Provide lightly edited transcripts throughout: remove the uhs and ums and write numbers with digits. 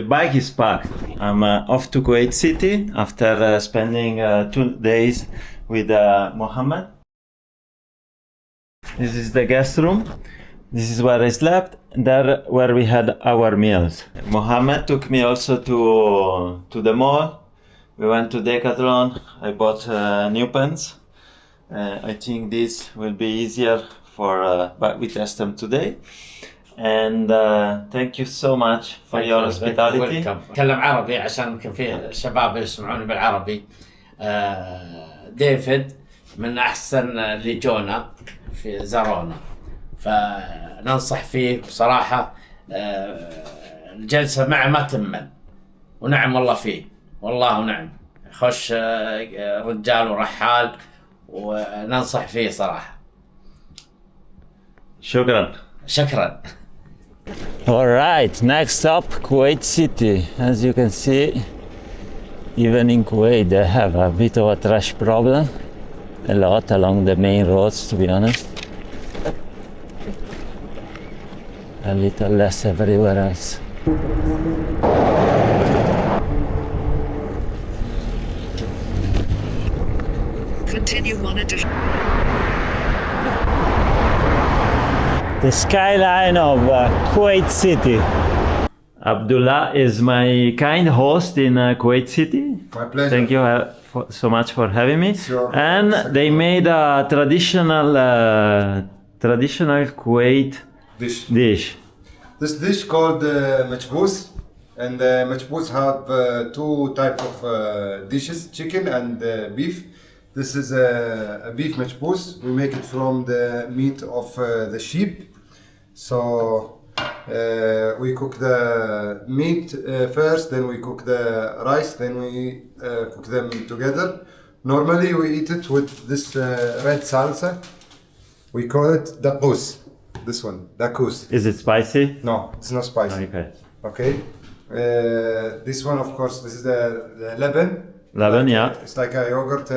The bike is packed. I'm off to Kuwait City after spending 2 days with Mohammed. This is the guest room. This is where I slept. There where we had our meals. Mohammed took me also to the mall. We went to Decathlon. I bought new pants. I think this will be easier for, but we test them today. And thank you so much for your hospitality. أتكلم عربي عشان يمكن في الشباب يسمعوني بالعربي. ديفيد من أحسن اللي جونا في زارونا، فننصح فيه بصراحة. الجلسة معه ما تمل، ونعم والله فيه، والله ونعم. خش رجال ورحال، وننصح فيه صراحة. شكرا. شكرا. All right, next stop, Kuwait City. As you can see, even in Kuwait they have a bit of a trash problem. A lot along the main roads, to be honest. A little less everywhere else. Continue monitoring. The skyline of Kuwait City. Abdullah is my kind host in Kuwait City. My pleasure. Thank you so much for having me. Sure. And they made a traditional Kuwait dish. This dish called machbous, and machbous have two type of dishes: chicken and beef. This is a beef machbous. We make it from the meat of the sheep. So we cook the meat first, then we cook the rice, then we cook them together. Normally we eat it with this red salsa. We call it dakus. This one, dakus. Is it spicy? No, it's not spicy. Okay. Okay. This one, of course, this is the leban. Leban, yeah. It's like a yogurt.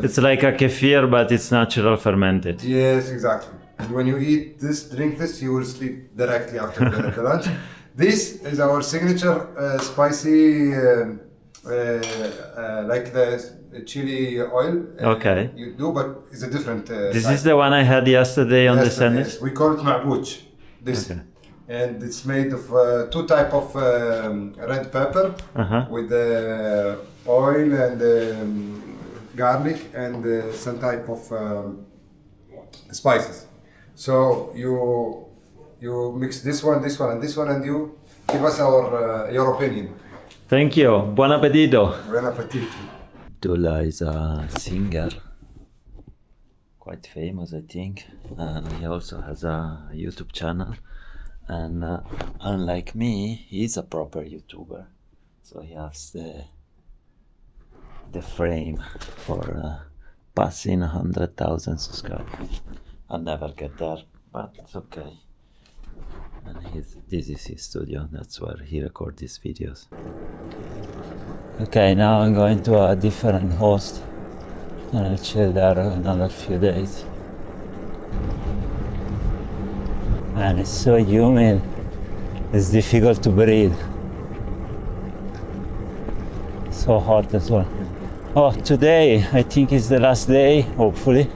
It's like a kefir, but it's natural fermented. Yes, exactly. And when you eat this, drink this, you will sleep directly after the lunch. This is our signature spicy, like the chili oil. Okay. You do, but it's a different. This is the one I had yesterday on the sandwich. Yes. We call it ma'bouch. This. Okay. And it's made of two type of red pepper with oil and garlic and some type of spices. So you mix this one, and this one, and you give us your opinion. Thank you. Buon appetito. Buon appetito. Abdullah is a singer, quite famous, I think, and he also has a YouTube channel. And unlike me, he's a proper YouTuber, so he has the frame for passing 100,000 subscribers. I'll never get there, but it's okay. And this is his studio. That's where he records his videos. Okay, now I'm going to a different host, and I'll chill there another few days. Man, it's so humid. It's difficult to breathe. So hot as well. Oh, today I think is the last day, hopefully,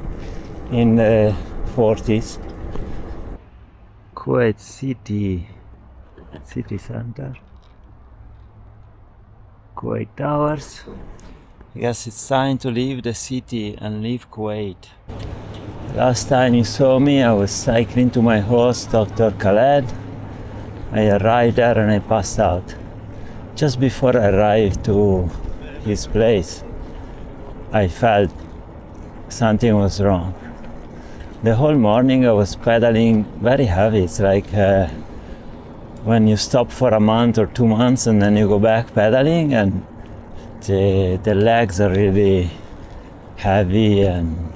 in the 40s. Kuwait City Center. Kuwait Towers. I guess it's time to leave the city and leave Kuwait. Last time you saw me, I was cycling to my host, Dr Khaled. I arrived there and I passed out. Just before I arrived to his place, I felt something was wrong. The whole morning I was pedaling very heavy. It's like when you stop for a month or 2 months and then you go back pedaling, and the legs are really heavy and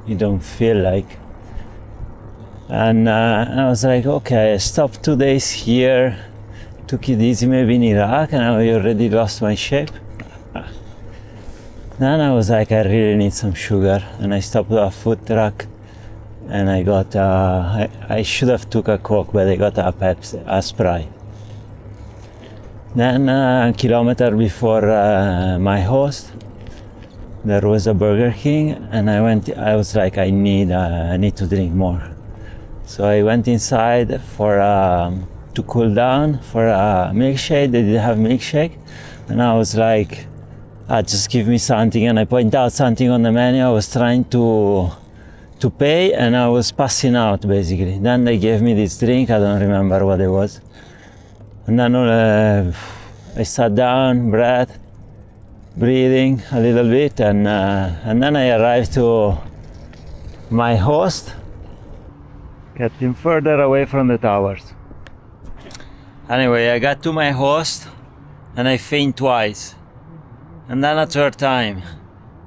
you don't feel like. And I was like, okay, I stopped 2 days here, took it easy maybe in Iraq, and I already lost my shape. Then I was like, I really need some sugar, and I stopped at a food truck, and I got I should have took a Coke, but I got a Pepsi, a Sprite. Then a kilometer before my host, there was a Burger King, and I was like, I need to drink more. So I went inside for to cool down for a milkshake. They didn't have milkshake, and I was like, just give me something. And I point out something on the menu. I was trying to pay, and I was passing out basically. Then they gave me this drink. I don't remember what it was. And then I sat down, breathing a little bit, and then I arrived to my host, getting further away from the towers. Anyway, I got to my host, and I faint twice, and then a third time.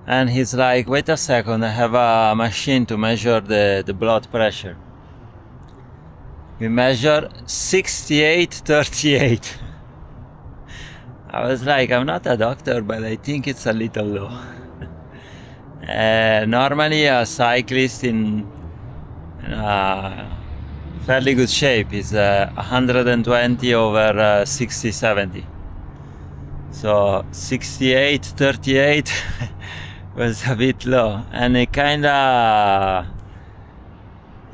And he's like, wait a second, I have a machine to measure the blood pressure. We measure 68/38. I was like, I'm not a doctor, but I think it's a little low. Normally a cyclist in fairly good shape is 120/60/70. So 68/38 was a bit low, and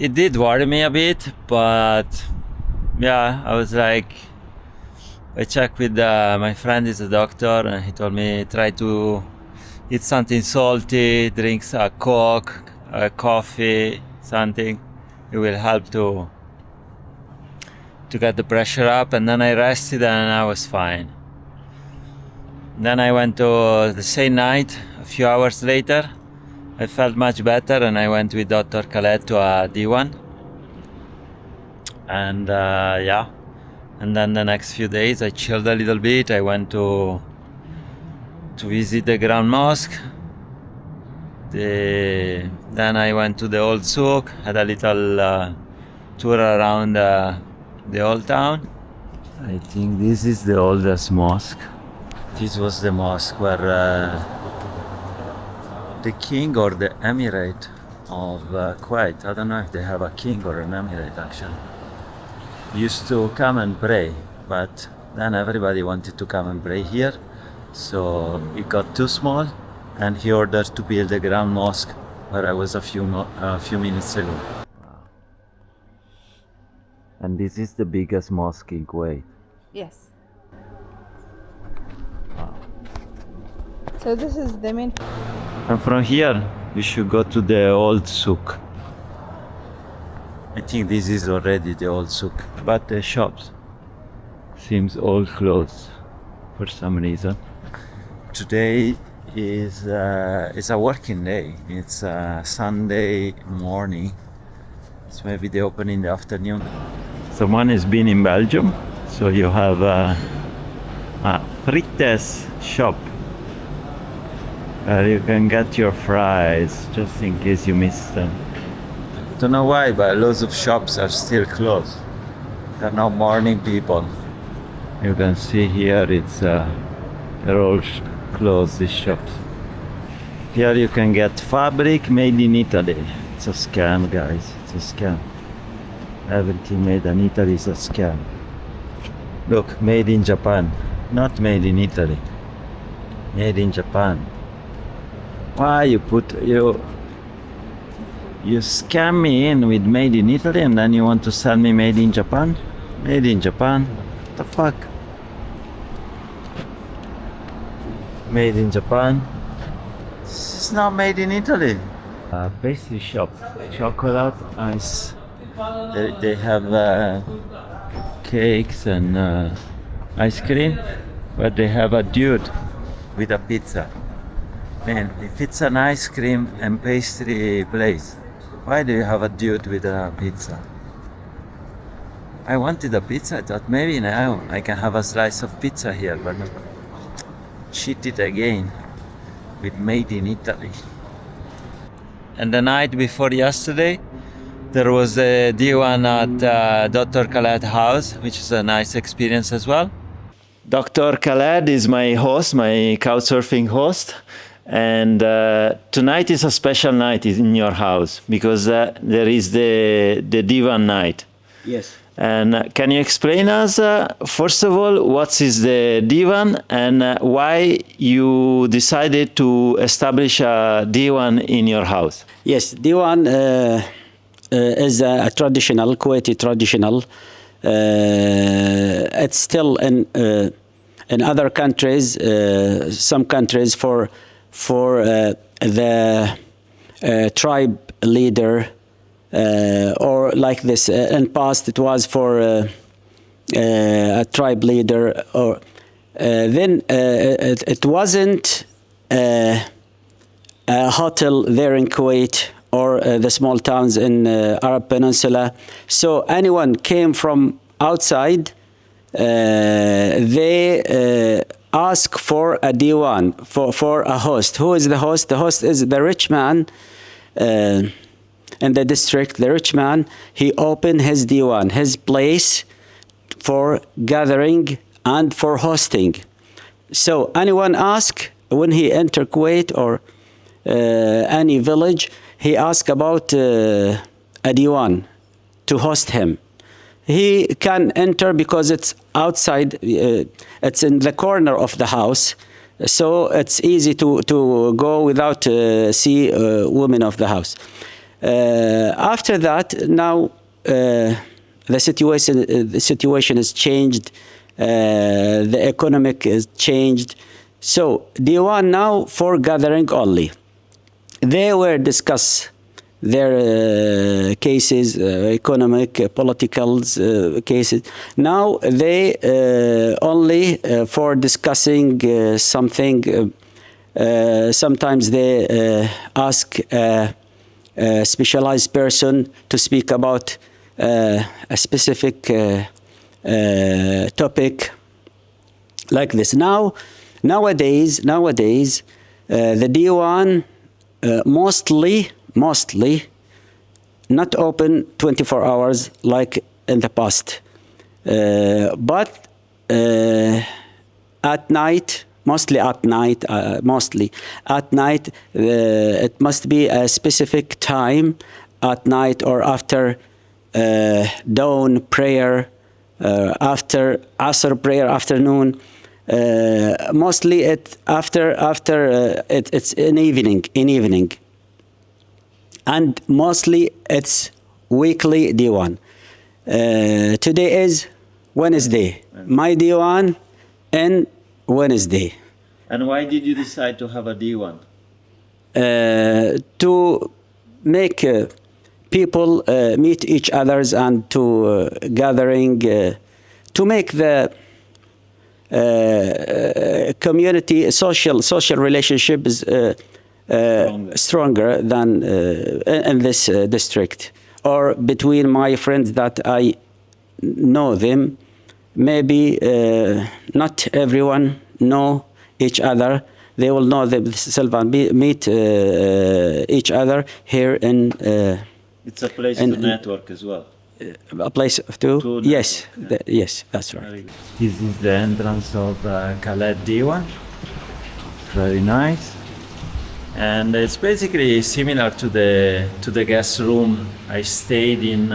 it did worry me a bit, but yeah, I was like, I checked with my friend, is a doctor, and he told me try to eat something salty, drink a Coke, a coffee, something. It will help to get the pressure up. And then I rested, and I was fine. Then I went to the same night, a few hours later. I felt much better, and I went with Dr. Khaled to a Diwan. And yeah, and then the next few days I chilled a little bit. I went to visit the Grand Mosque. Then I went to the old souk, had a little tour around the old town. I think this is the oldest mosque. This was the mosque where the king or the emirate of Kuwait, I don't know if they have a king or an emirate actually, used to come and pray, but then everybody wanted to come and pray here, so it got too small, and he ordered to build a Grand Mosque where I was a few minutes ago. And this is the biggest mosque in Kuwait. Yes. So this is the main. And from here, we should go to the old souk. I think this is already the old souk, but the shops seems all closed for some reason. Today is a working day. It's a Sunday morning, so maybe they open in the afternoon. Someone has been in Belgium, so you have a frites shop. You can get your fries just in case you miss them. Don't know why, but lots of shops are still closed. They're not morning people. You can see here they're all closed, these shops. Here you can get fabric made in Italy. It's a scam, guys. It's a scam. Everything made in Italy is a scam. Look, made in Japan, not made in Italy. Made in Japan. Why you scam me in with made in Italy, and then you want to sell me made in Japan? Made in Japan? What the fuck? Made in Japan? This is not made in Italy. Pastry shop, chocolate, ice. They have cakes and ice cream, but they have a dude with a pizza. Man, if it's an ice cream and pastry place, why do you have a dude with a pizza? I wanted a pizza. I thought maybe now I can have a slice of pizza here, but no. Cheated again with made in Italy. And the night before yesterday, there was a Diwan at Dr. Khaled's house, which is a nice experience as well. Dr. Khaled is my host, my couchsurfing host. And tonight is a special night in your house because there is the Diwan night. Yes. And can you explain us, first of all, what is the Diwan and why you decided to establish a Diwan in your house? Yes, Diwan is a traditional, Kuwaiti traditional. It's still in other countries, some countries for the tribe leader, or like this. In past, it was for a tribe leader, or then it wasn't a hotel there in Kuwait or the small towns in Arab Peninsula. So anyone came from outside, they ask for a diwan, for a host. Who is the host? The host is the rich man in the district. The rich man, he opened his diwan, his place for gathering and for hosting. So anyone ask when he enter Kuwait or any village, he ask about a diwan to host him. He can enter because it's outside, it's in the corner of the house, so it's easy to go without see women of the house. After that, now the situation has changed, the economic is changed. So Diwan now for gathering only. They were discuss their cases, economic, political cases. Now they only for discussing something. Sometimes they ask a specialized person to speak about a specific topic like this. Nowadays, the Diwan mostly not open 24 hours like in the past, but at night, mostly at night, it must be a specific time at night or after dawn prayer, after Asr prayer, afternoon. Mostly it's in evening, and mostly it's weekly Diwan. Today is Wednesday. My Diwan and Wednesday. And why did you decide to have a Diwan? To make people meet each others and to gathering, to make the community, social relationship is stronger than in this district, or between my friends that I know them. Maybe not everyone know each other. They will know themselves and meet each other here in. It's a place to network as well. A place to yes, yes, that's right. This is the entrance of Khaled Diwan. Very nice, and it's basically similar to the guest room I stayed in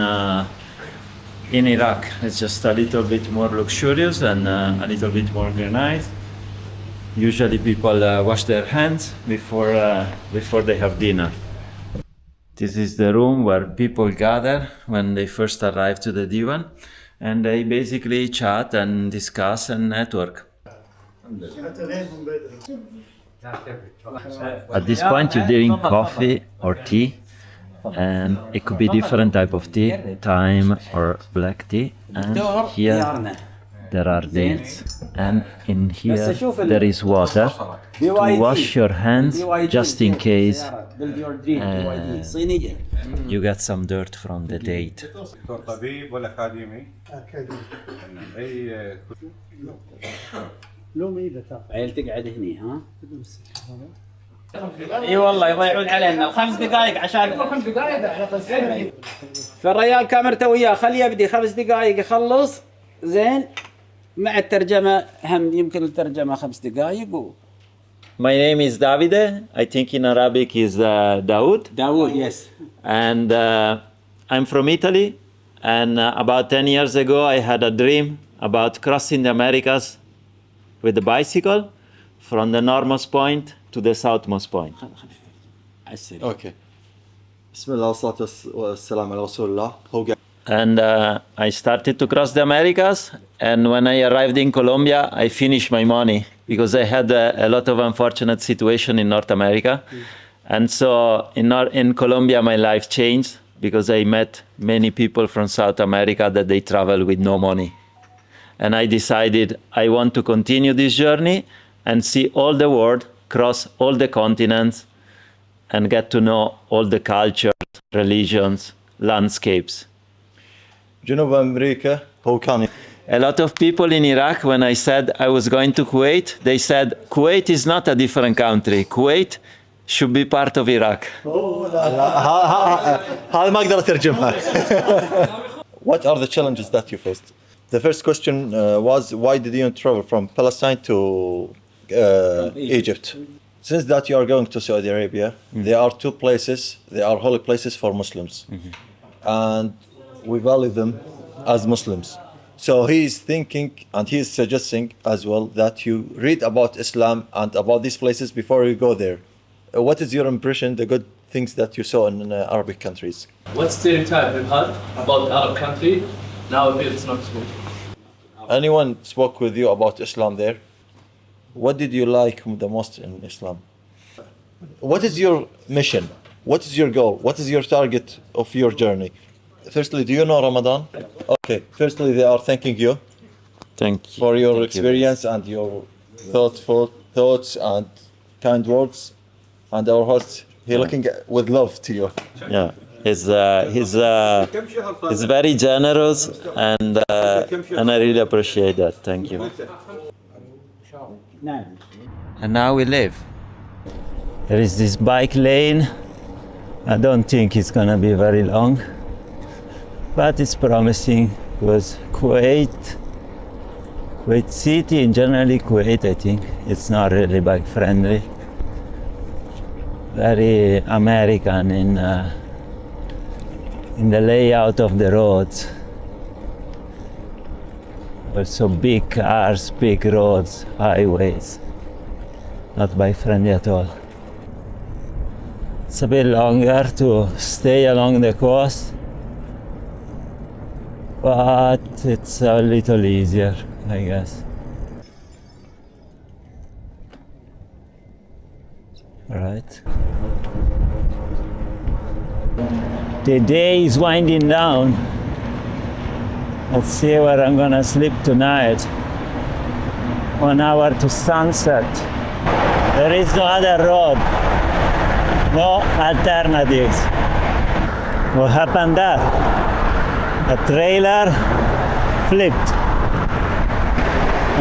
Iraq. It's just a little bit more luxurious and a little bit more organized. Usually people wash their hands before they have dinner. This is the room where people gather when they first arrive to the Diwan, and they basically chat and discuss and network. At this point you're doing coffee or tea, and it could be different type of tea, thyme or black tea, and here there are dates, and in here there is water to wash your hands just in case you get some dirt from the date. اي والله يضيعون علينا 5 دقائق عشان فالريال كاميرته وياه خليه يبدي 5 دقائق يخلص زين مع الترجمة هم يمكن الترجمة 5 دقائق. My name is Davide. I think in Arabic is Daoud. Daoud, yes. And I'm from Italy, And about 10 years ago, I had a dream about crossing the Americas with the bicycle from the northmost point to the southmost point. Okay. Bismillah wassalam ala rasulullah. And I started to cross the Americas. And when I arrived in Colombia, I finished my money because I had a lot of unfortunate situation in North America. And so in Colombia, my life changed because I met many people from South America that they travel with no money. And I decided I want to continue this journey and see all the world, cross all the continents, and get to know all the cultures, religions, landscapes. جنوب أمريكا هو كان A lot of people in Iraq, when I said I was going to Kuwait, they said, Kuwait is not a different country. Kuwait should be part of Iraq. هذا ما أقدر أترجمها. What are the challenges that you faced? The first question was why did you travel from Palestine to Egypt? Since that you are going to Saudi Arabia, there are two places, they are holy places for Muslims. And we value them as Muslims. So he is thinking and he is suggesting as well that you read about Islam and about these places before you go there. What is your impression, the good things that you saw in Arabic countries? What stereotype we've had about Arab country, now it's not true. Anyone spoke with you about Islam there? What did you like the most in Islam? What is your mission? What is your goal? What is your target of your journey? Firstly, do you know Ramadan? Okay. Firstly, they are thanking you Thank you. for your Thank you. experience and your thoughtful thoughts and kind words. And our host, he looking with love to you. Yeah, he's very generous, and I really appreciate that. Thank you. And now we live. There is this bike lane. I don't think it's gonna be very long, but it's promising because Kuwait City, and generally Kuwait, I think it's not really bike friendly. Very American in the layout of the roads. Also big cars, big roads, highways. Not bike friendly at all. It's a bit longer to stay along the coast, but it's a little easier, I guess. Right. The day is winding down. Let's see where I'm gonna sleep tonight. 1 hour to sunset. There is no other road. No alternatives. What happened there? A trailer flipped.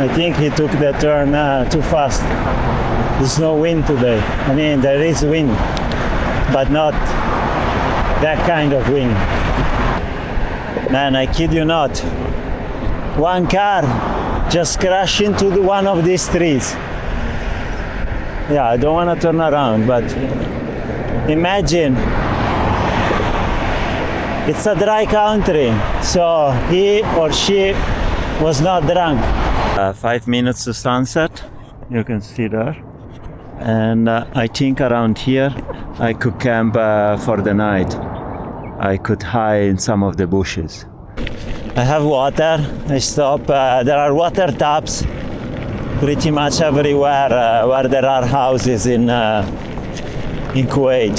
I think he took the turn too fast. There's no wind today. I mean, there is wind, but not that kind of wind. Man, I kid you not. One car just crashed into one of these trees. Yeah, I don't want to turn around, but imagine. It's a dry country, so he or she was not drunk. 5 minutes to sunset, you can see there. And I think around here I could camp for the night. I could hide in some of the bushes. I have water. I stop. There are water taps pretty much everywhere where there are houses in Kuwait.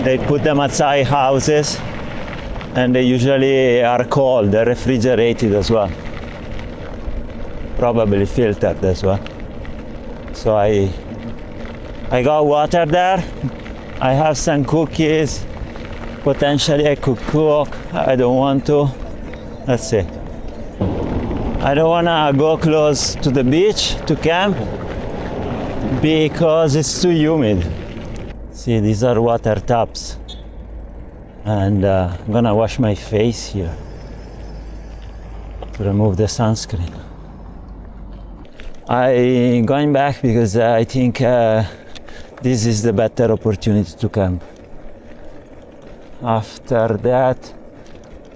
They put them outside houses, and they usually are cold. They're refrigerated as well. Probably filtered as well. So I got water there. I have some cookies. Potentially I could cook. I don't want to. Let's see. I don't want to go close to the beach to camp because it's too humid. See, these are water taps. And I'm gonna wash my face here to remove the sunscreen. I'm going back because I think this is the better opportunity to camp. After that,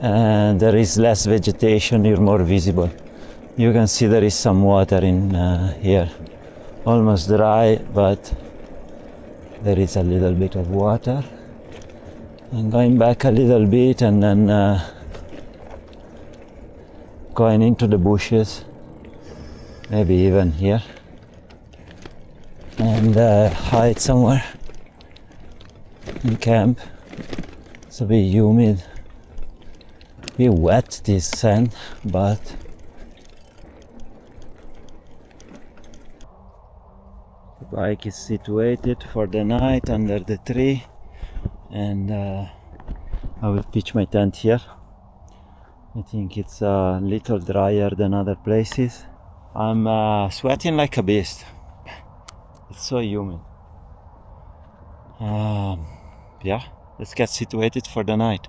and there is less vegetation, you're more visible. You can see there is some water in here, almost dry, but there is a little bit of water. I'm going back a little bit and then going into the bushes, maybe even here, and hide somewhere and camp. It's a bit humid, a bit wet, this sand, but the bike is situated for the night under the tree, and I will pitch my tent here. I think it's a little drier than other places. I'm sweating like a beast. It's so humid. Yeah, let's get situated for the night.